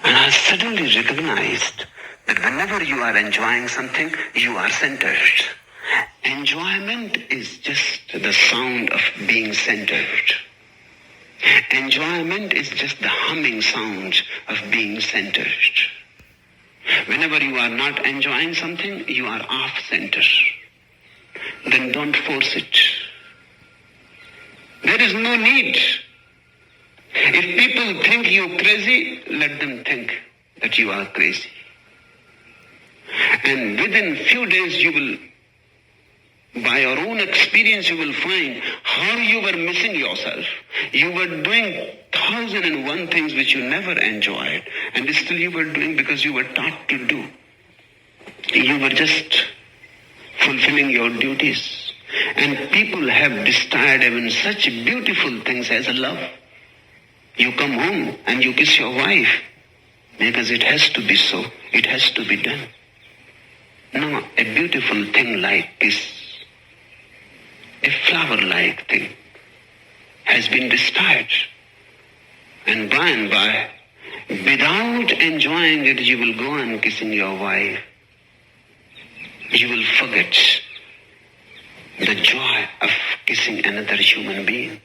And I suddenly recognized that whenever you are enjoying something, you are centered. Enjoyment is just the sound of being centered. Enjoyment is just the humming sound of being centered. Whenever you are not enjoying something, you are off center. Then don't force it. There is no need. If people think you crazy, let them think that you are crazy. And within few days you will, by your own experience, you will find how you were missing yourself. You were doing 1,001 things which you never enjoyed, and still you were doing because you were taught to do. You were just fulfilling your duties. And people have desired even such beautiful things as a love. You come home and you kiss your wife because it has to be so. It has to be done. No, a beautiful thing like this, a flower-like thing, has been destroyed. And by, without enjoying it, you will go on kissing your wife. You will forget the joy of kissing another human being.